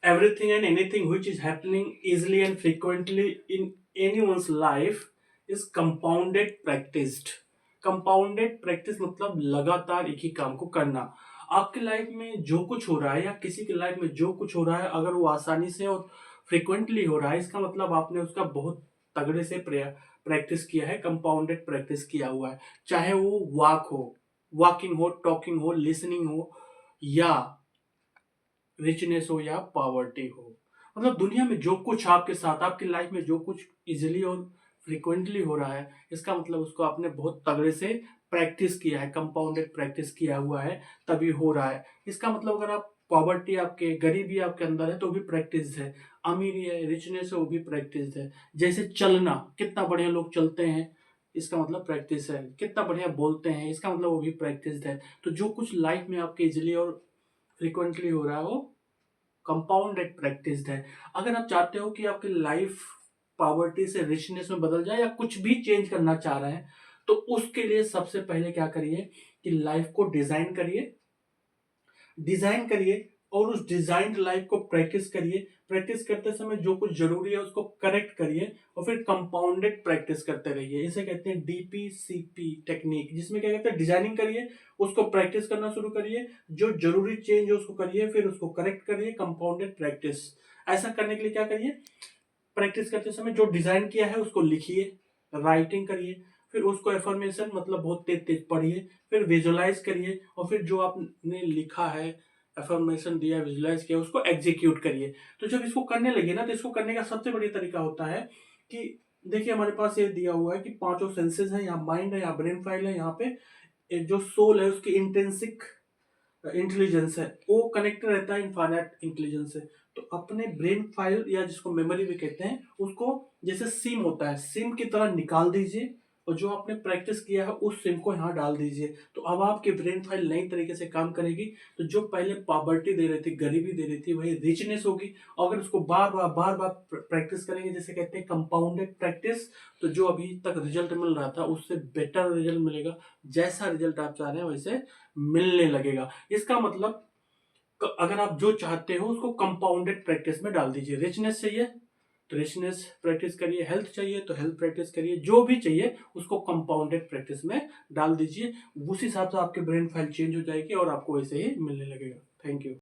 Everything and anything which is happening easily and frequently in anyone's life is compounded practiced. Compounded practice मतलब लगातार एक ही काम को करना। आपकी लाइफ में जो कुछ हो रहा है या किसी की लाइफ में जो कुछ हो रहा है, अगर वो आसानी से और फ्रिक्वेंटली हो रहा है, इसका मतलब आपने उसका बहुत तगड़े से प्रैक्टिस किया है, कंपाउंडेड प्रैक्टिस किया हुआ है। चाहे वो वॉकिंग हो, टॉकिंग हो, लिसनिंग हो, या रिचनेस हो या पॉवर्टी हो। मतलब दुनिया में जो कुछ आपके साथ, आपकी लाइफ में जो कुछ इजीली और फ्रिक्वेंटली हो रहा है, इसका मतलब उसको आपने बहुत तगड़े से प्रैक्टिस किया है, कंपाउंडेड प्रैक्टिस किया हुआ है, तभी हो रहा है। इसका मतलब अगर आप पॉवर्टी, आपके गरीबी आपके अंदर है तो भी प्रैक्टिस है, अमीरी है, रिचनेस है, वो भी प्रैक्टिस है। जैसे चलना, कितना बढ़िया लोग चलते हैं, इसका मतलब प्रैक्टिस है। कितना बढ़िया बोलते हैं, इसका मतलब वो भी प्रैक्टिस है। तो जो कुछ लाइफ में आपके इजीली और फ्रिक्वेंटली हो रहा है, वो कंपाउंडेड प्रैक्टिस्ड है। अगर आप चाहते हो कि आपकी लाइफ पॉवर्टी से रिचनेस में बदल जाए या कुछ भी चेंज करना चाह रहे हैं, तो उसके लिए सबसे पहले क्या करिए कि लाइफ को डिजाइन करिए और उस डिजाइन्ड लाइफ को प्रैक्टिस करिए। प्रैक्टिस करते समय जो कुछ जरूरी है उसको करेक्ट करिए और फिर कंपाउंडेड प्रैक्टिस करते रहिए। इसे कहते हैं DPCP टेक्निक, जिसमें क्या कहते हैं, डिजाइनिंग करिए, उसको प्रैक्टिस करना शुरू करिए, जो जरूरी चेंज है उसको करिए, फिर उसको करेक्ट करिए, कंपाउंडेड प्रैक्टिस। ऐसा करने के लिए क्या करिए, प्रैक्टिस करते समय जो डिजाइन किया है उसको लिखिए, राइटिंग करिए, फिर उसको एफर्मेशन मतलब बहुत तेज तेज पढ़िए, फिर विजुलाइज करिए, और फिर जो आपने लिखा है, एफर्मेशन दिया, विजुलाइज किया, उसको एग्जीक्यूट करिए। तो जब इसको करने लगे ना, तो इसको करने का सबसे बढ़िया तरीका होता है कि देखिए हमारे पास ये दिया हुआ है कि पांचों सेंसेस है, यहाँ माइंड है, यहाँ ब्रेन फाइल है, यहाँ पे जो सोल है उसकी इंटेंसिक इंटेलिजेंस है, वो कनेक्टेड रहता है इनफाइनाइट इंटेलिजेंस से। तो अपने ब्रेन फाइल या जिसको मेमोरी भी कहते हैं, उसको जैसे सिम होता है, सिम की तरह निकाल दीजिए, और जो आपने प्रैक्टिस किया है उस सिम को यहाँ डाल दीजिए। तो अब आपकी ब्रेन फाइल नई तरीके से काम करेगी। तो जो पहले पॉवर्टी दे रही थी, गरीबी दे रही थी, वही रिचनेस होगी। और अगर उसको बार बार प्रैक्टिस करेंगे, जैसे कहते हैं कंपाउंडेड प्रैक्टिस, तो जो अभी तक रिजल्ट मिल रहा था उससे बेटर रिजल्ट मिलेगा। जैसा रिजल्ट आप चाह रहे हैं वैसे मिलने लगेगा। इसका मतलब अगर आप जो चाहते हो उसको कंपाउंडेड प्रैक्टिस में डाल दीजिए। रिचनेस चाहिए तो रिचनेस प्रैक्टिस करिए, हेल्थ चाहिए तो हेल्थ प्रैक्टिस करिए, जो भी चाहिए उसको कंपाउंडेड प्रैक्टिस में डाल दीजिए। उस हिसाब से आपके ब्रेन फाइल चेंज हो जाएगी और आपको वैसे ही मिलने लगेगा। Thank you.